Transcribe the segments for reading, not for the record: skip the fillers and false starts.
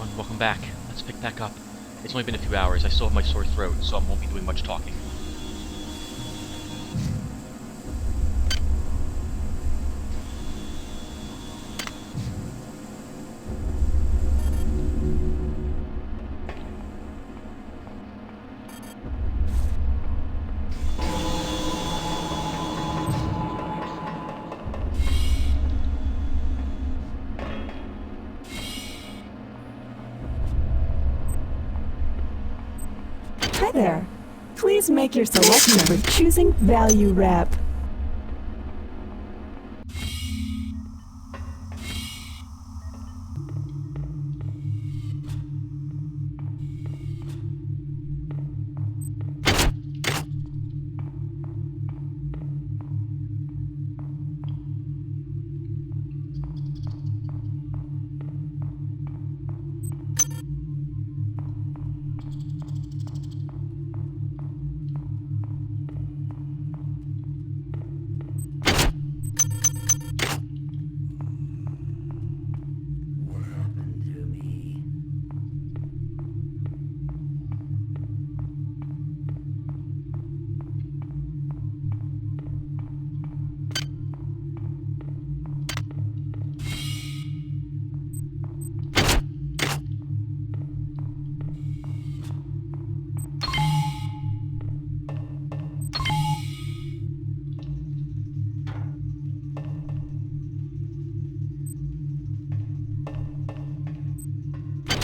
everyone, welcome back. Let's pick back up. It's only been a few hours. I still have my sore throat, so I won't be doing much talking. Hi there. Please make your selection for choosing value wrap.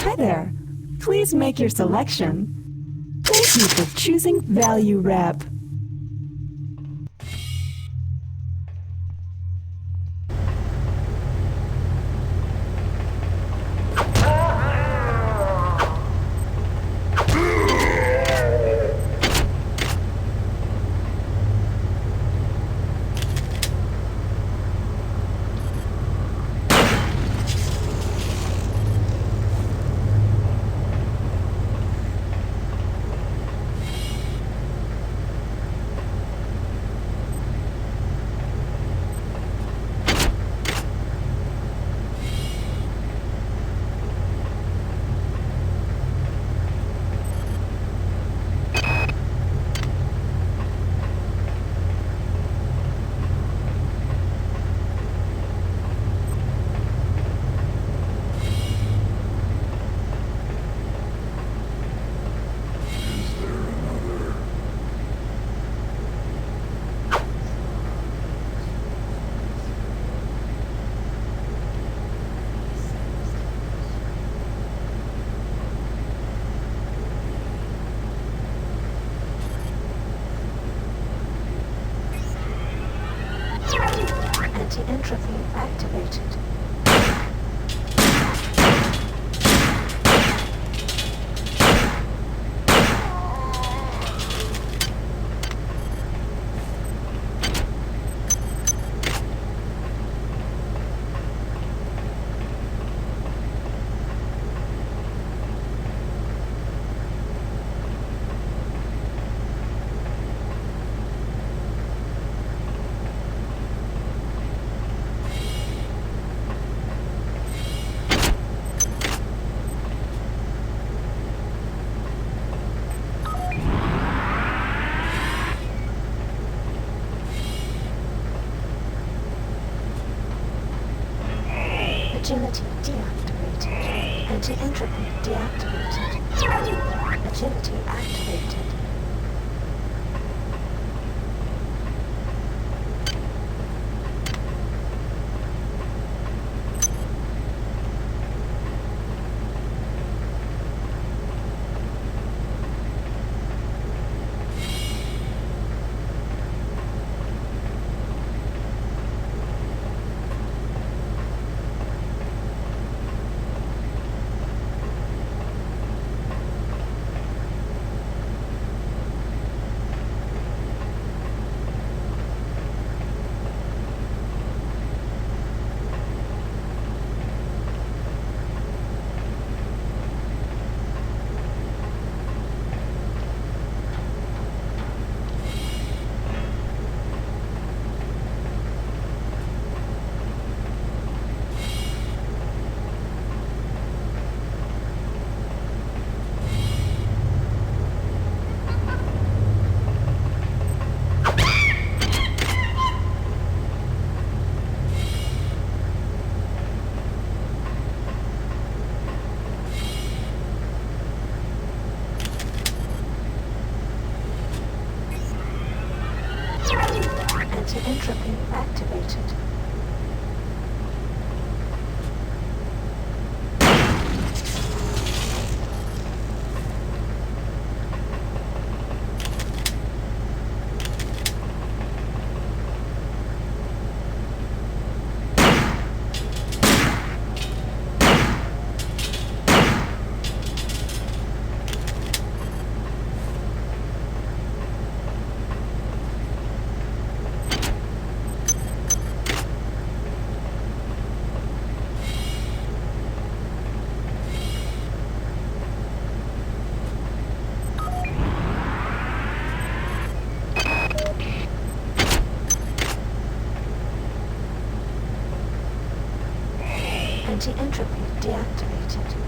Hi there. Please make your selection. Thank you for choosing value wrap. Anti-entropy activated. Agility deactivated. Anti-entropy deactivated. Agility activated. activated. Anti-entropy deactivated.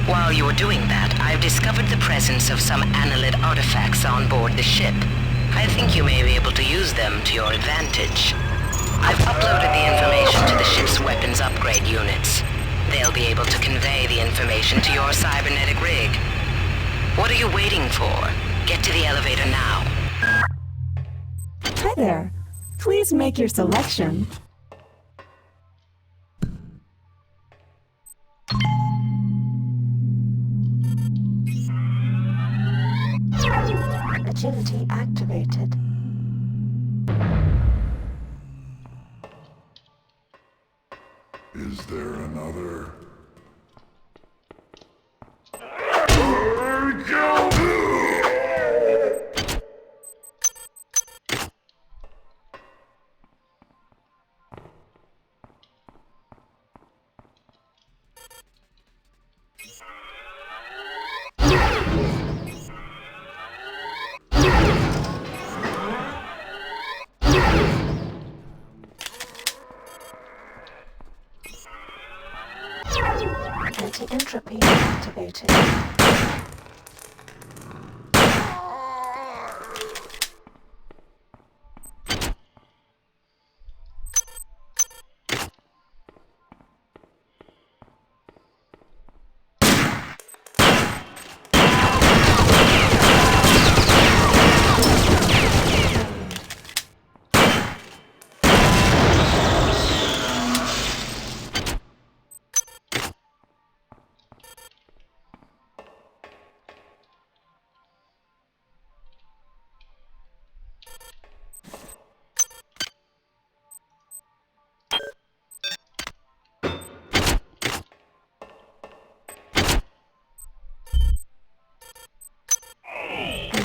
While you were doing that, I've discovered the presence of some analyte artifacts on board the ship. I think you may be able to use them to your advantage. I've uploaded the information to the ship's weapons upgrade units. They'll be able to convey the information to your cybernetic rig. What are you waiting for? Get to the elevator now. Hi there. Please make your selection. Agility activated. Is there another? Anti-entropy activated.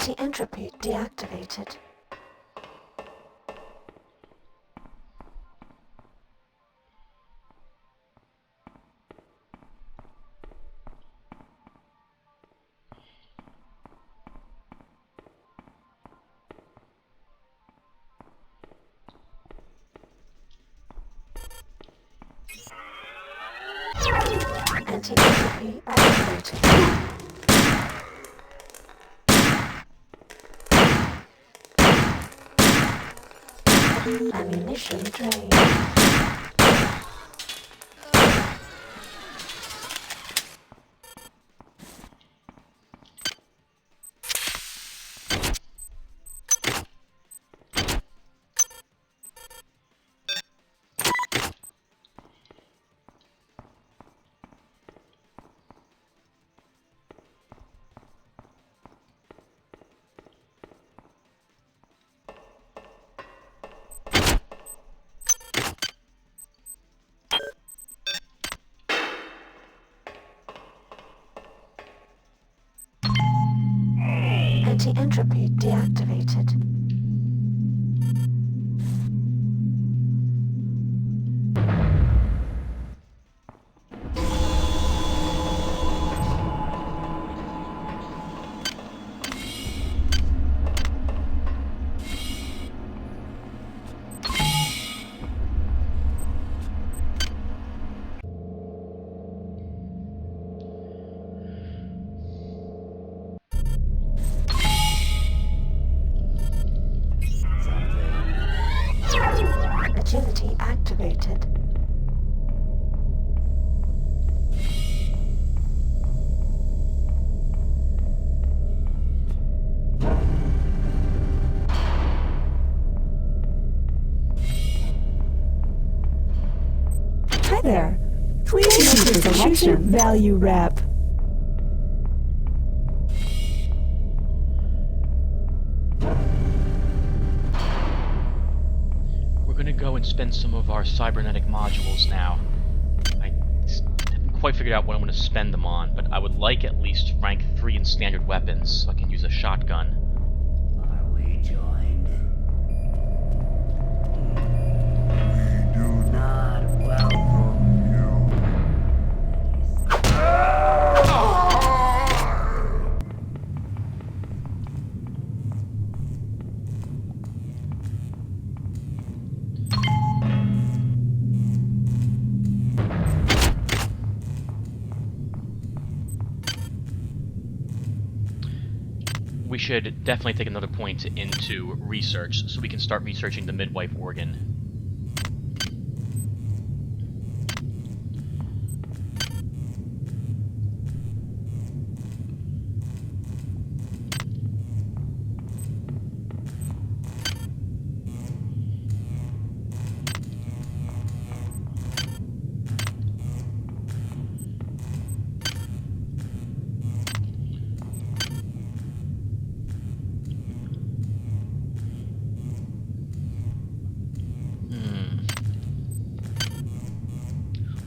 Anti-entropy deactivated. Anti-entropy activated. Ammunition drained. Anti-entropy deactivated. Agility activated. Hi there. Please make your selection value rep. We're gonna go and spend some of our cybernetic modules now. I haven't quite figured out what I'm gonna spend them on, but I would like at least rank 3 in standard weapons so I can use a shotgun. Are we joined? We do not welcome you. We should definitely take another point into research so we can start researching the midwife organ.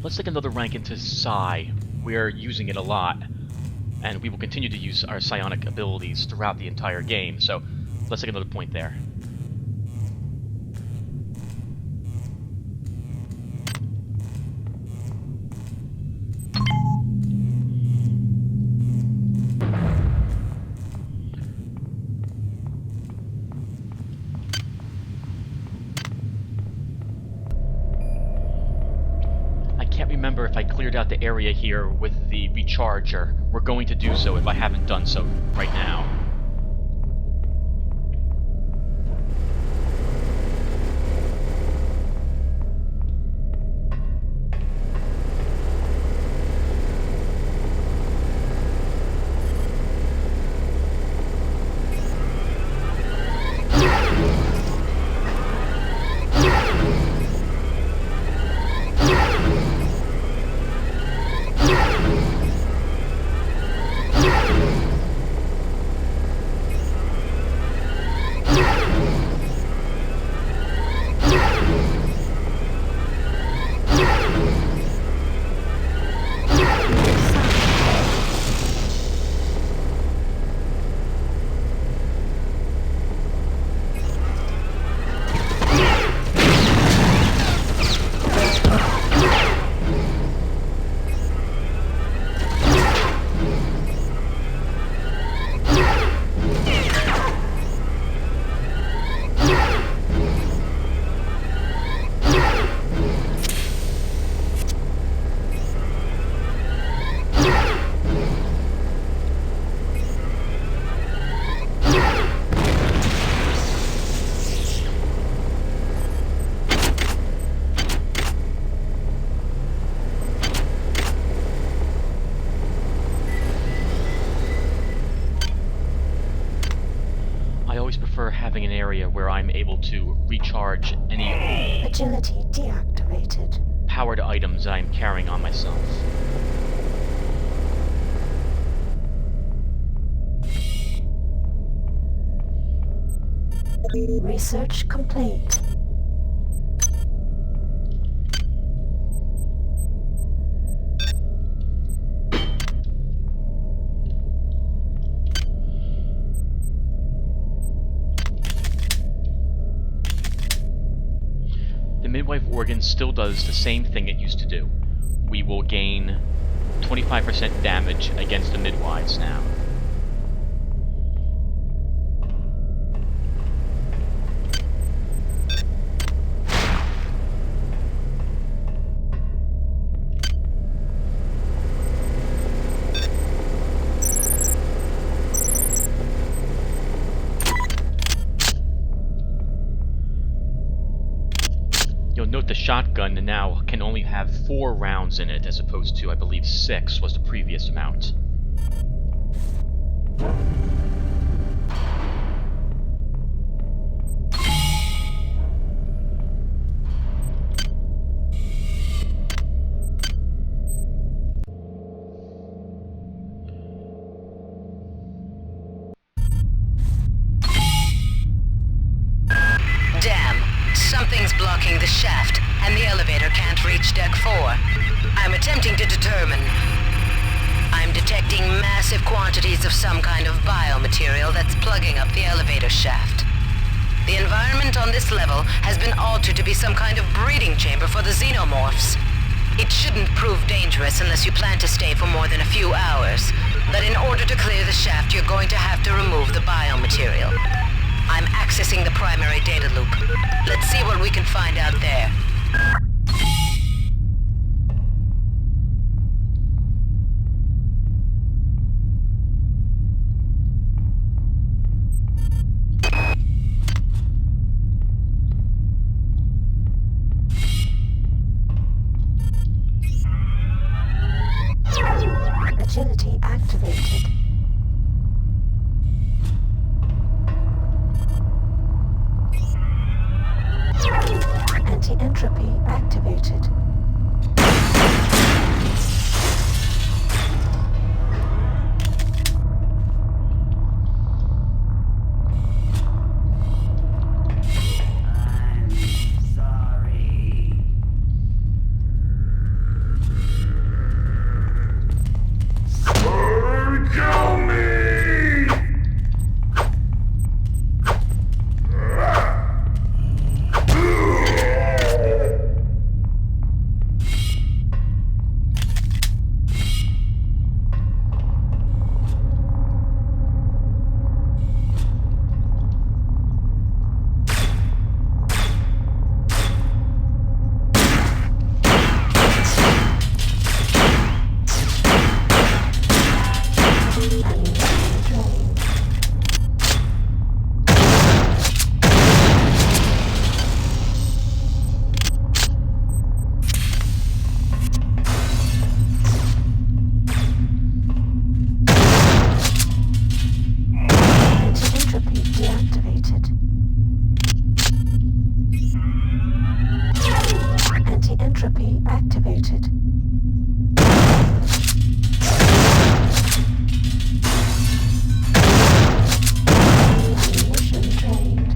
Let's take another rank into Psi. We're using it a lot, and we will continue to use our psionic abilities throughout the entire game, so let's take another point there. Remember if I cleared out the area here with the recharger. We're going to do so if I haven't done so right now. to recharge any Agility deactivated. powered items that I'm carrying on myself. Research complete. The midwife organ still does the same thing it used to do. We will gain 25% damage against the midwives now. You'll note the shotgun now can only have 4 rounds in it, as opposed to, I believe, 6 was the previous amount. Damn. Something's blocking the shaft, and the elevator can't reach deck 4. I'm attempting to determine. I'm detecting massive quantities of some kind of biomaterial that's plugging up the elevator shaft. The environment on this level has been altered to be some kind of breeding chamber for the xenomorphs. It shouldn't prove dangerous unless you plan to stay for more than a few hours. But in order to clear the shaft, you're going to have to remove the biomaterial. I'm accessing the primary data loop. Let's see what we can find out there. Agility activated. Anti-entropy activated. I'm sorry. Kill me! Anti-entropy deactivated. Anti-entropy activated. Ammunition drained.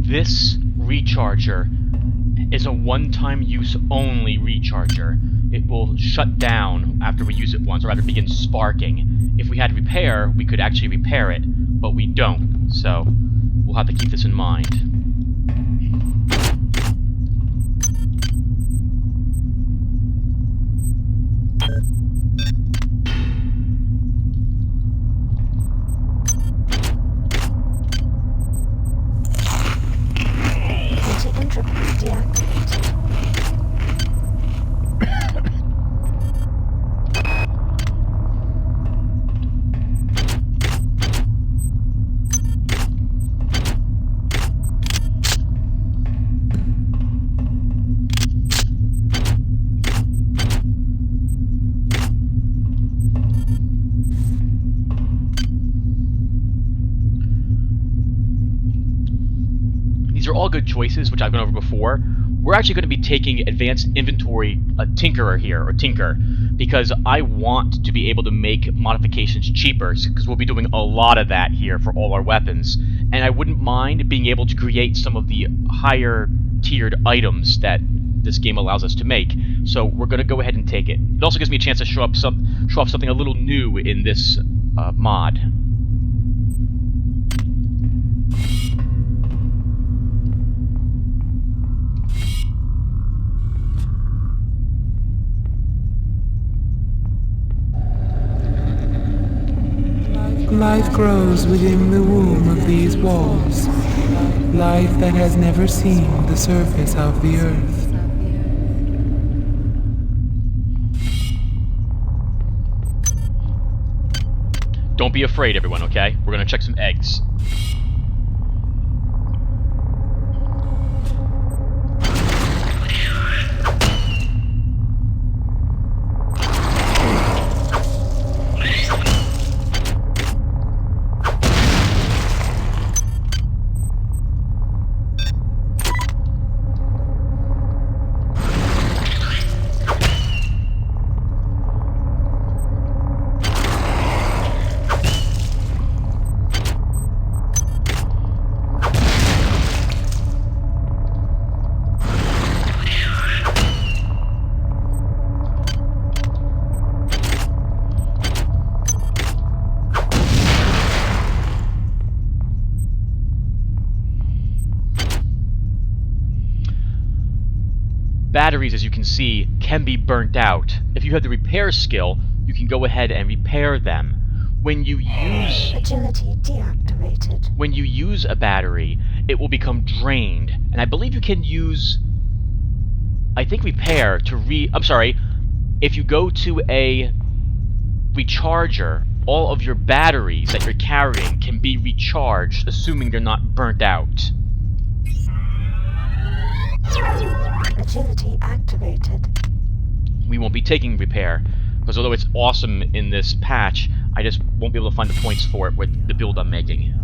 This recharger is a one-time use only recharger. It will shut down after we use it once, or rather begin sparking. If we had repair, we could actually repair it, but we don't, so we'll have to keep this in mind. Anti-entropy deactivated. all good choices, which I've gone over before. We're actually going to be taking advanced inventory tinkerer here, or tinker, because I want to be able to make modifications cheaper, because we'll be doing a lot of that here for all our weapons. And I wouldn't mind being able to create some of the higher tiered items that this game allows us to make. So we're going to go ahead and take it. It also gives me a chance to show off something a little new in this mod. Life grows within the womb of these walls. Life that has never seen the surface of the earth. Don't be afraid, everyone, okay? We're gonna check some eggs. Batteries, as you can see, can be burnt out. If you have the repair skill, you can go ahead and repair them. When you Agility deactivated. When you use a battery, it will become drained. And I believe you can use, I think, repair to I'm sorry, if you go to a recharger, all of your batteries that you're carrying can be recharged, assuming they're not burnt out. Agility activated. We won't be taking repair, because although it's awesome in this patch, I just won't be able to find the points for it with the build I'm making.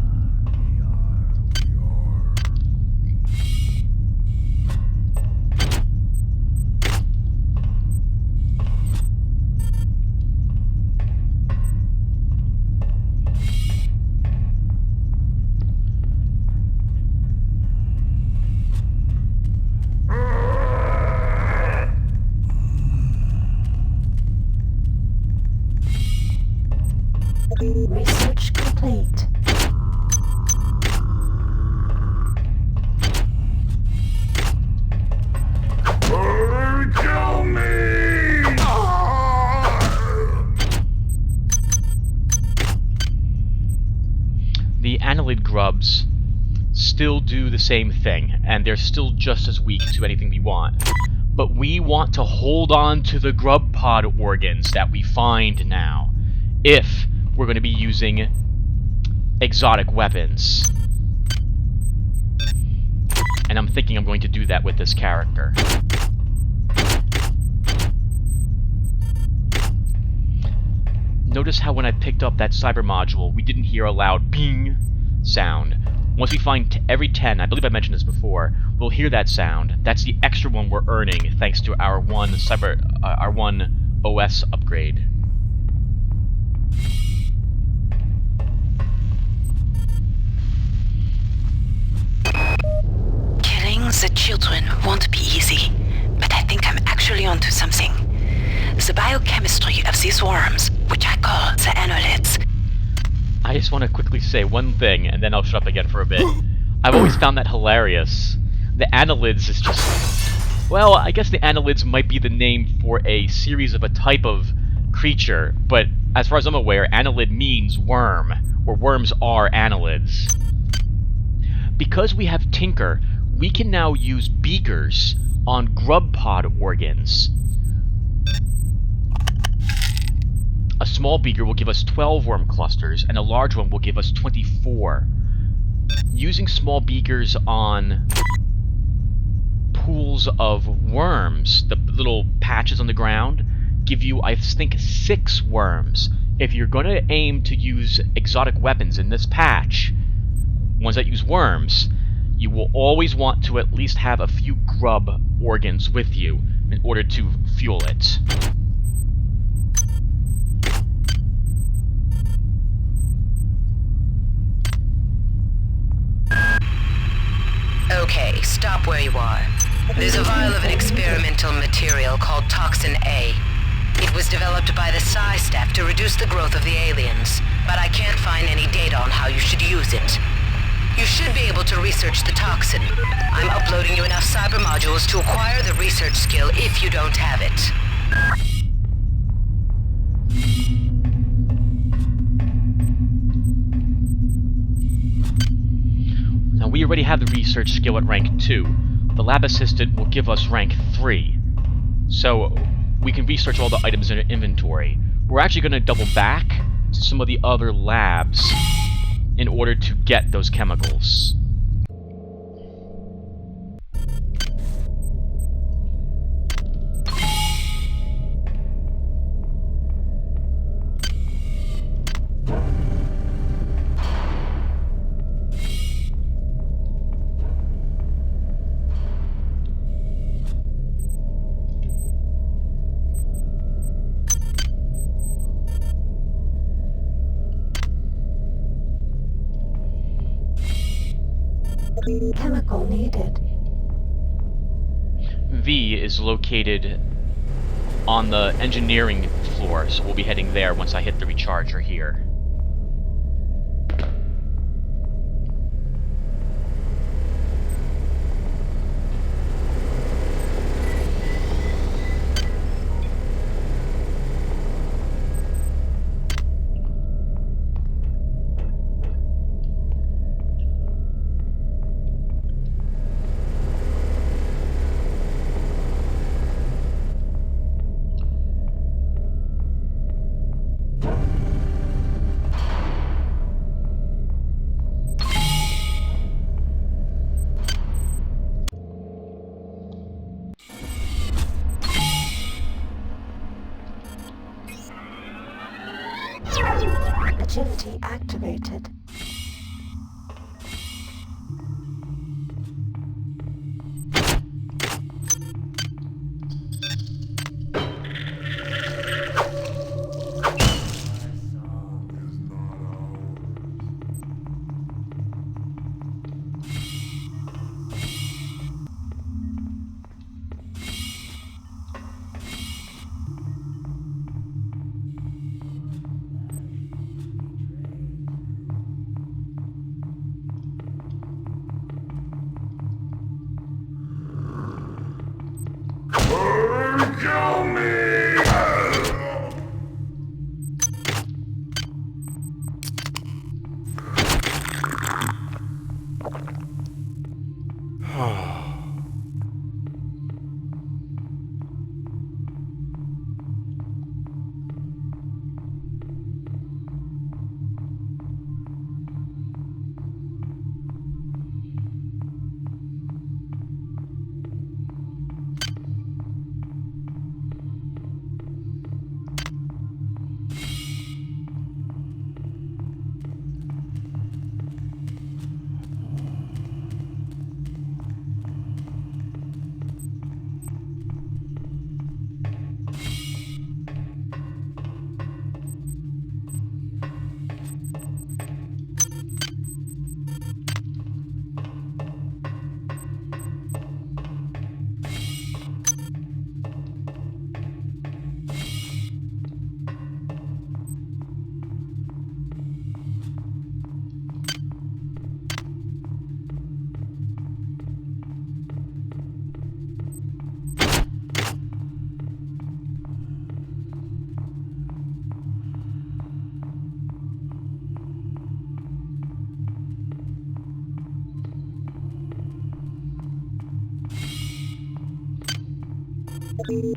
Research complete. Kill me! The annelid grubs still do the same thing, and they're still just as weak to anything we want. But we want to hold on to the grub pod organs that we find now, if we're going to be using exotic weapons. And I'm thinking I'm going to do that with this character. Notice how when I picked up that cyber module, we didn't hear a loud ping sound. Once we find every 10, I believe I mentioned this before, we'll hear that sound. That's the extra one we're earning thanks to our one OS upgrade. Killing the children won't be easy, but I think I'm actually onto something. The biochemistry of these worms, which I call the annelids. I just want to quickly say one thing, and then I'll shut up again for a bit. I've always found that hilarious. The annelids is just... Well, I guess the annelids might be the name for a series of a type of creature, but as far as I'm aware, annelid means worm, or worms are annelids. Because we have Tinker, we can now use beakers on grub pod organs. A small beaker will give us 12 worm clusters, and a large one will give us 24. Using small beakers on pools of worms, the little patches on the ground, give you, I think, 6 worms. If you're going to aim to use exotic weapons in this patch, ones that use worms, you will always want to at least have a few grub organs with you in order to fuel it. Okay, stop where you are. There's a vial of an experimental material called Toxin A. It was developed by the Psi staff to reduce the growth of the aliens, but I can't find any data on how you should use it. You should be able to research the toxin. I'm uploading you enough cyber modules to acquire the research skill if you don't have it. Now, we already have the research skill at rank 2. The lab assistant will give us rank 3. So, we can research all the items in our inventory. We're actually going to double back to some of the other labs in order to get those chemicals. Chemical needed. V is located on the engineering floor, so we'll be heading there once I hit the recharger here. Agility activated. Kill me!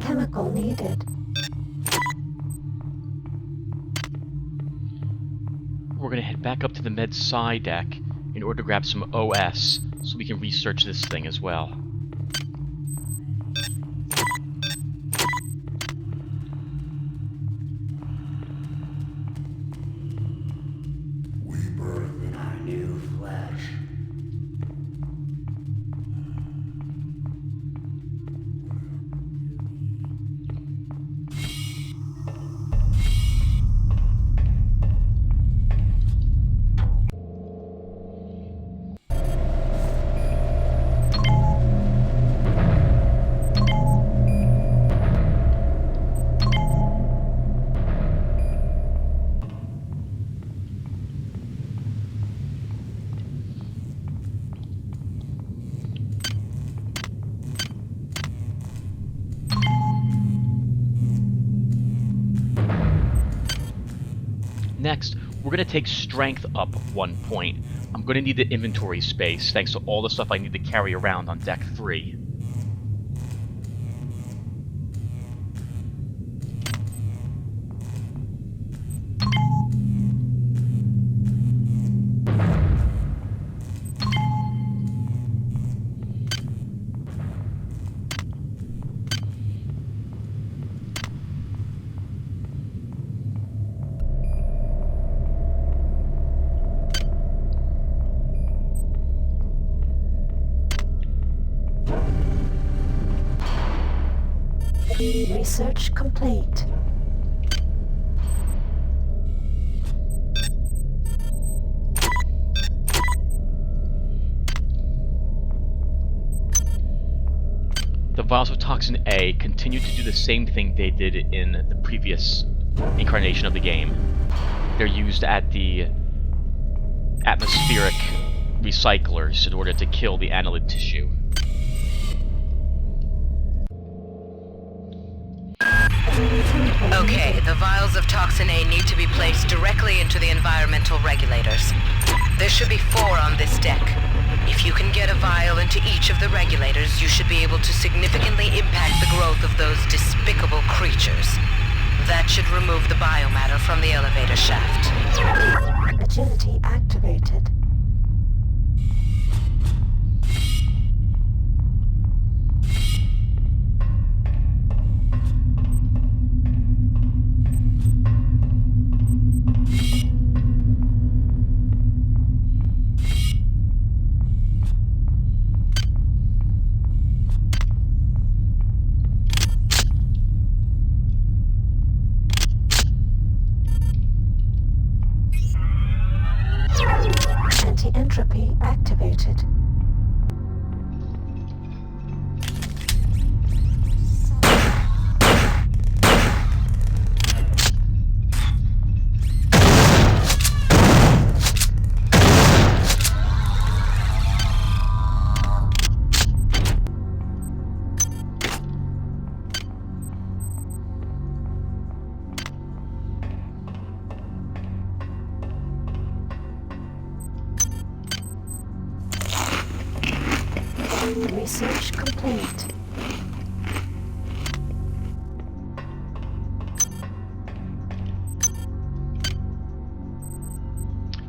Chemical needed. We're gonna head back up to the med psi deck in order to grab some OS so we can research this thing as well. We birth in our new flesh. Next, we're going to take strength up 1 point. I'm going to need the inventory space, thanks to all the stuff I need to carry around on deck 3. Research complete. The vials of Toxin A continue to do the same thing they did in the previous incarnation of the game. They're used at the atmospheric recyclers in order to kill the annelid tissue. Okay, the vials of Toxin A need to be placed directly into the environmental regulators. There should be 4 on this deck. If you can get a vial into each of the regulators, you should be able to significantly impact the growth of those despicable creatures. That should remove the biomatter from the elevator shaft. Agility activated. Anti-entropy activated. Research complete.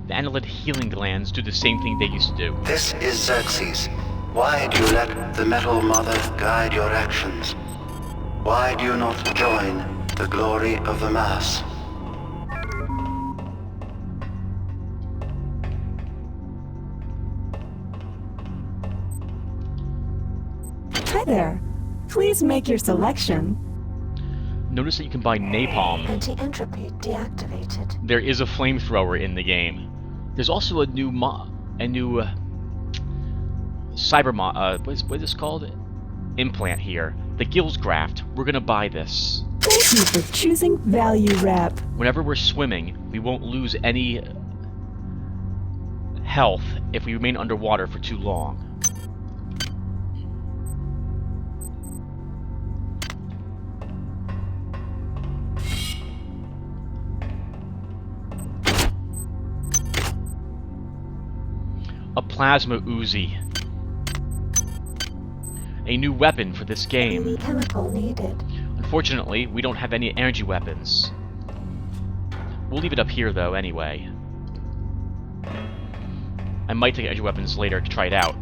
The annelid healing glands do the same thing they used to do. This is Xerxes. Why do you let the Metal Mother guide your actions? Why do you not join the glory of the Mass? Hi there. Please make your selection. Notice that you can buy napalm. Anti-entropy deactivated. There is a flamethrower in the game. There's also a new cyber what is this called? Implant here. The Gills Graft. We're gonna buy this. Thank you for choosing Value Wrap. Whenever we're swimming, we won't lose any health if we remain underwater for too long. A plasma Uzi. A new weapon for this game. Chemical needed. Unfortunately, we don't have any energy weapons. We'll leave it up here though, anyway. I might take energy weapons later to try it out.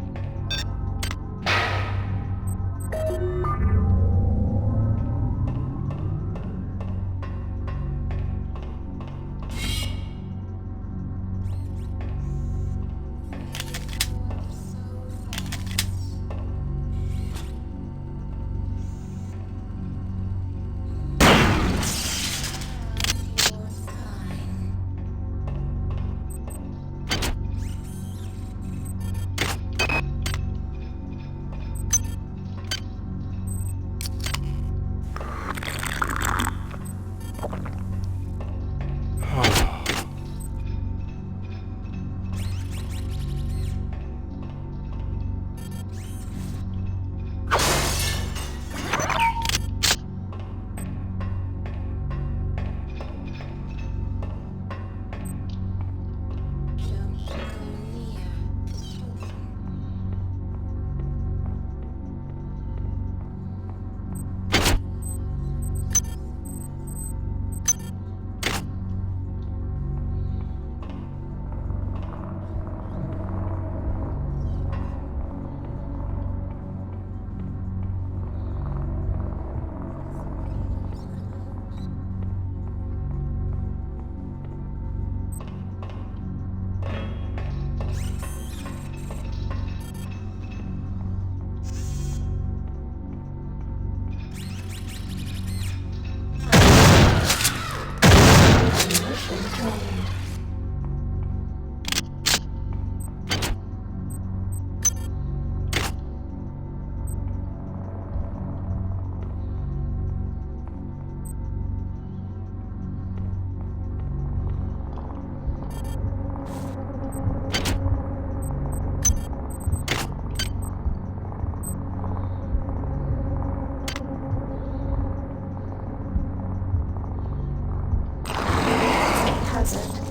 hazard.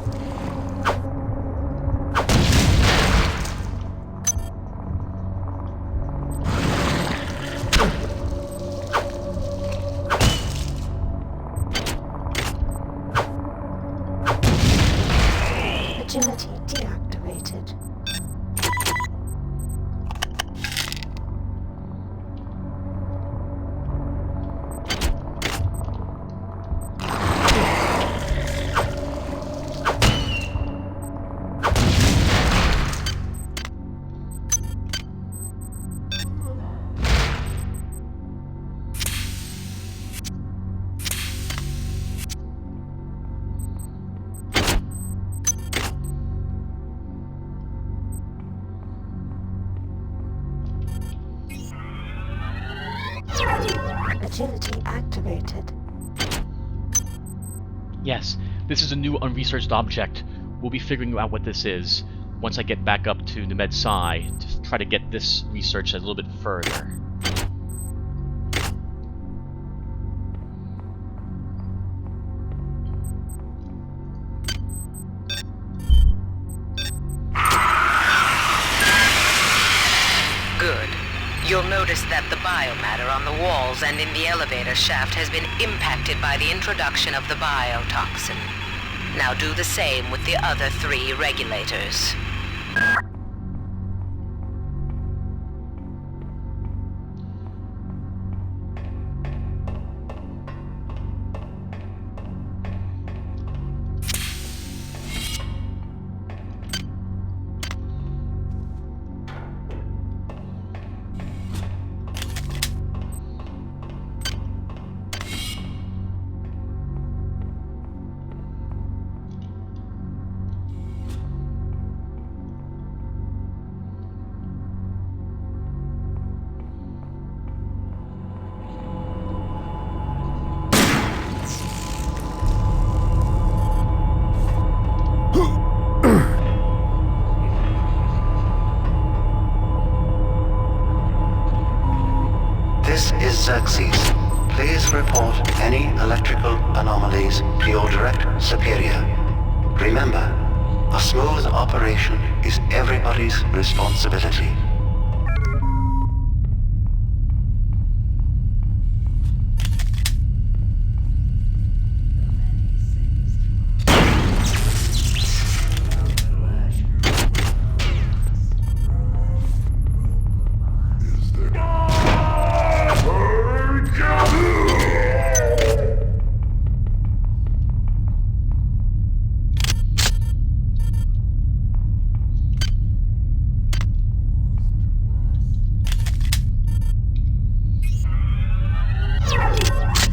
Agility deactivated. Agility activated. Yes, this is a new unresearched object. We'll be figuring out what this is once I get back up to the Med-Sci to try to get this research a little bit further. Good. You'll notice that the biomatter on the walls and in the elevator shaft has been impacted by the introduction of the biotoxin. Now do the same with the other 3 regulators. This is Xerxes. Please report any electrical anomalies to your direct superior. Remember, a smooth operation is everybody's responsibility.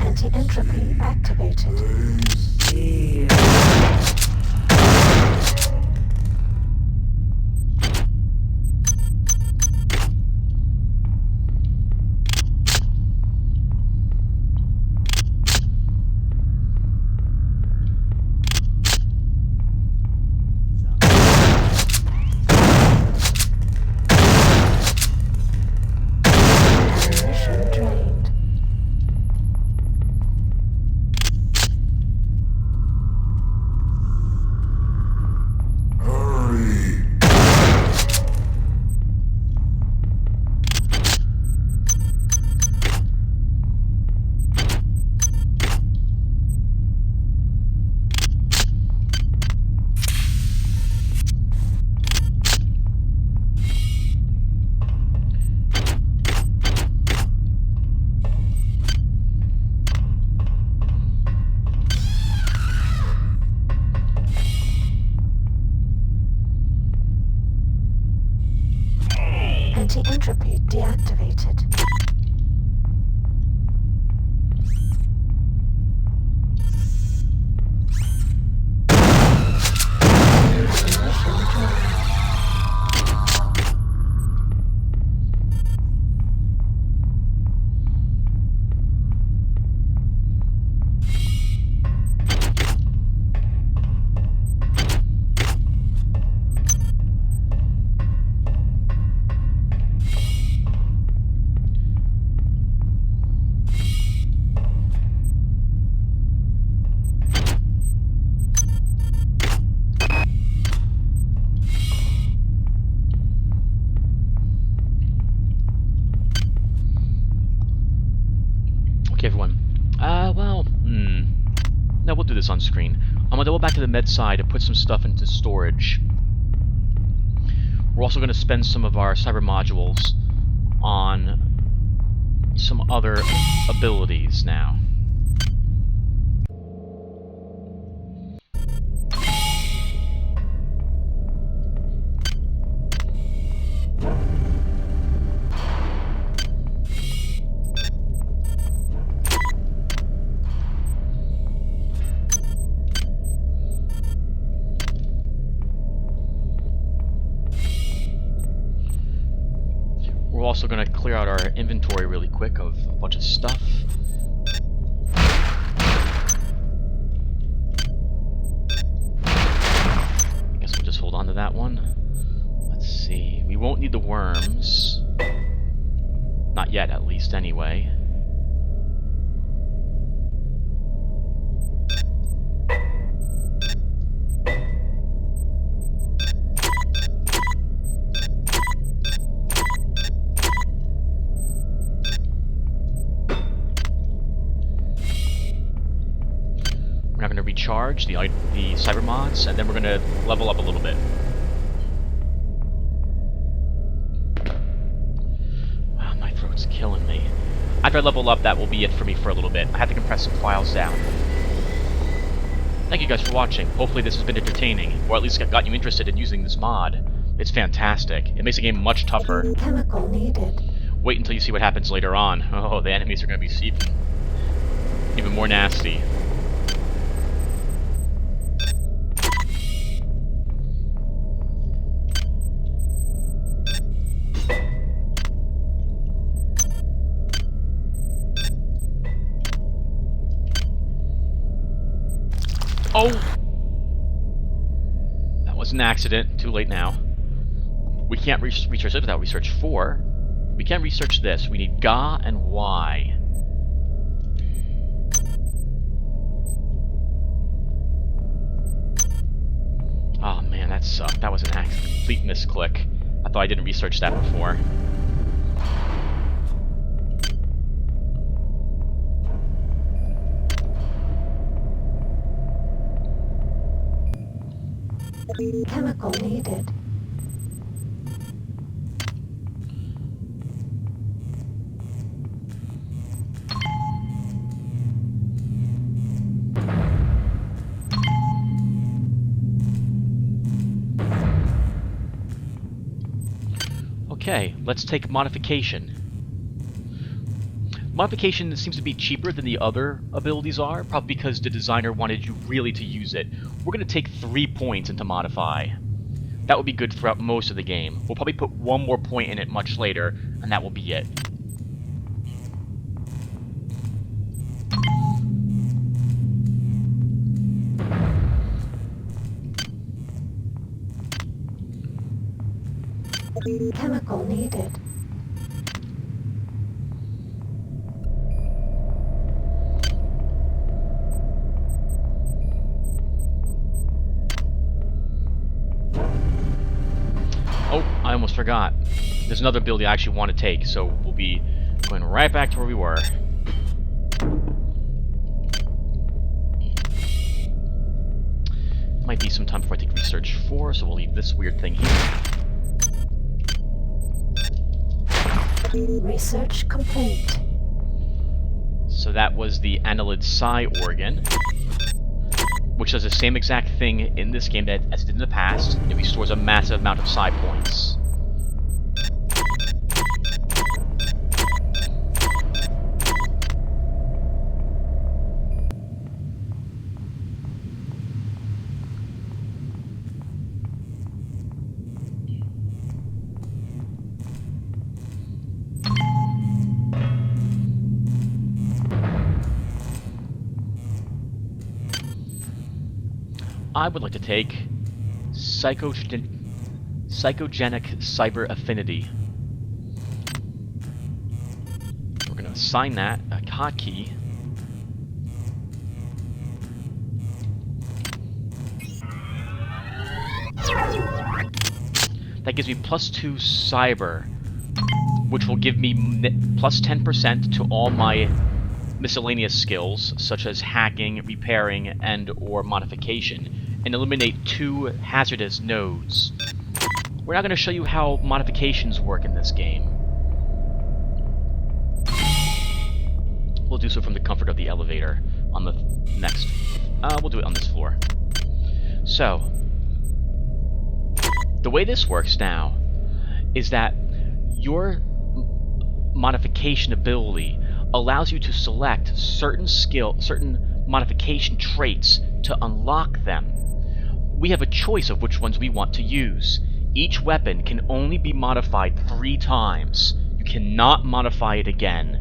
Anti-entropy activated. Ammunition drained. Yeah, we'll do this on screen. I'm gonna double back to the med side to put some stuff into storage. We're also gonna spend some of our cyber modules on some other abilities now. We're also going to clear out our inventory really quick of a bunch of stuff. I guess we'll just hold on to that one. Let's see. We won't need the worms. Not yet, at least, anyway. We're going to recharge the cyber mods, and then we're going to level up a little bit. Wow, my throat's killing me. After I level up, that will be it for me for a little bit. I have to compress some files down. Thank you guys for watching. Hopefully this has been entertaining, or at least got you interested in using this mod. It's fantastic. It makes the game much tougher. Chemical needed. Wait until you see what happens later on. Oh, the enemies are going to be even more nasty. Oh! That was an accident. Too late now. We can't research it without research 4. We can't research this. We need Ga and Y. Oh man, that sucked. That was an accident. Complete misclick. I thought I didn't research that before. Chemical needed. Okay, let's take modification. Modification seems to be cheaper than the other abilities are, probably because the designer wanted you really to use it. We're going to take 3 points into modify. That will be good throughout most of the game. We'll probably put 1 more point in it much later, and that will be it. Chemical needed. Oh, I almost forgot. There's another ability I actually want to take, so we'll be going right back to where we were. Might be some time before I take research 4, so we'll leave this weird thing here. Research complete. So that was the annelid psi organ, which does the same exact thing in this game as it did in the past. It restores a massive amount of psi points. I would like to take psychogenic cyber affinity. We're going to assign that a hotkey. That gives me +2 cyber, which will give me +10% to all my miscellaneous skills such as hacking, repairing, and/or modification, and eliminate 2 hazardous nodes. We're not going to show you how modifications work in this game. We'll do so from the comfort of the elevator on the next. We'll do it on this floor. So, the way this works now is that your modification ability allows you to select certain modification traits to unlock them. We have a choice of which ones we want to use. Each weapon can only be modified 3 times. You cannot modify it again.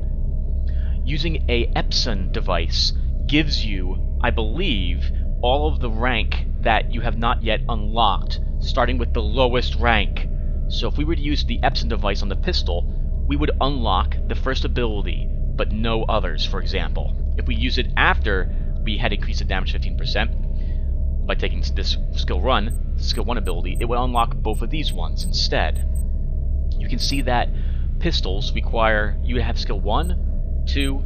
Using a Epson device gives you, I believe, all of the rank that you have not yet unlocked, starting with the lowest rank. So if we were to use the Epson device on the pistol, we would unlock the first ability, but no others, for example. If we use it after we had increased the damage 15%, by taking this skill 1 ability, it would unlock both of these ones instead. You can see that pistols require you to have skill 1, 2,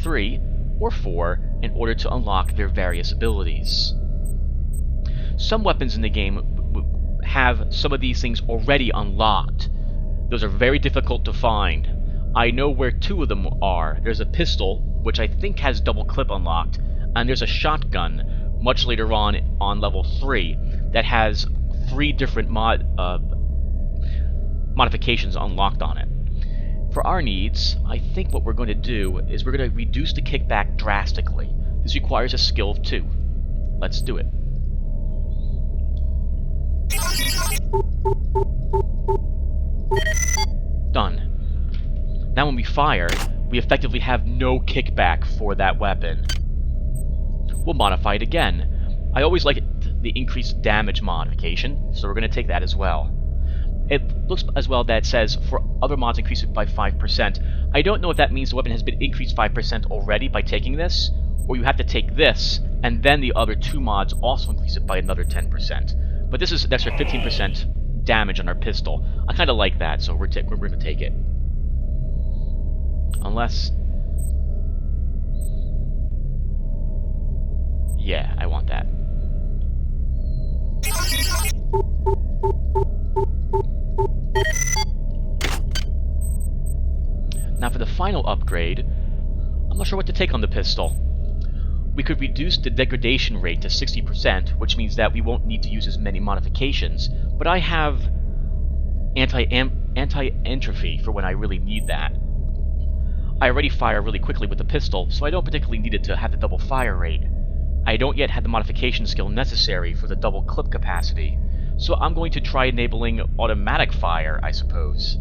3, or 4 in order to unlock their various abilities. Some weapons in the game have some of these things already unlocked. Those are very difficult to find. I know where 2 of them are. There's a pistol, which I think has double clip unlocked, and there's a shotgun much later on level 3 that has 3 different modifications unlocked on it. For our needs, I think what we're going to do is we're going to reduce the kickback drastically. This requires a skill of 2. Let's do it. Done. Now when we fire, we effectively have no kickback for that weapon. We'll modify it again. I always like the increased damage modification, so we're going to take that as well. It looks as well that it says for other mods increase it by 5%. I don't know if that means the weapon has been increased 5% already by taking this, or you have to take this, and then the other 2 mods also increase it by another 10%. But this is an extra 15% damage on our pistol. I kind of like that, so we're going to take it. Unless... yeah, I want that. Now for the final upgrade, I'm not sure what to take on the pistol. We could reduce the degradation rate to 60%, which means that we won't need to use as many modifications, but I have anti-entropy for when I really need that. I already fire really quickly with the pistol, so I don't particularly need it to have the double fire rate. I don't yet have the modification skill necessary for the double clip capacity, so I'm going to try enabling automatic fire, I suppose.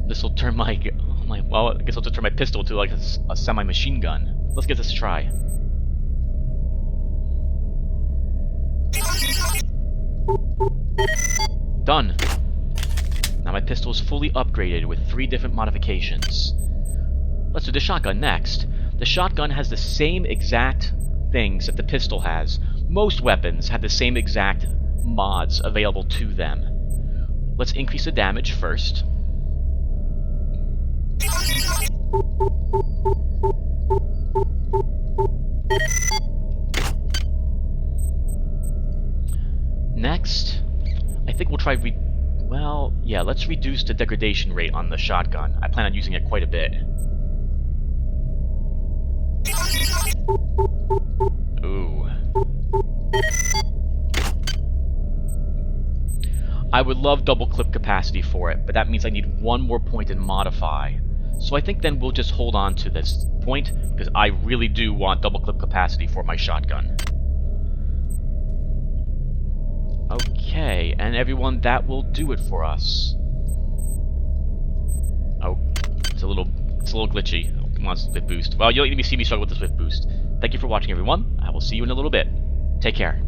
This will turn well, I guess I'll just turn my pistol to like a semi-machine gun. Let's give this a try. Done! Now my pistol is fully upgraded with 3 different modifications. Let's do the shotgun next. The shotgun has the same exact things that the pistol has. Most weapons have the same exact mods available to them. Let's increase the damage first. Next, I think we'll try let's reduce the degradation rate on the shotgun. I plan on using it quite a bit. Ooh. I would love double clip capacity for it, but that means I need 1 more point in modify. So I think then we'll just hold on to this point, because I really do want double clip capacity for my shotgun. Okay, and everyone, that will do it for us. Oh, it's a little glitchy. Oh, come on, Swift Boost. Well, you'll let me see me struggle with the Swift Boost. Thank you for watching, everyone. I will see you in a little bit. Take care.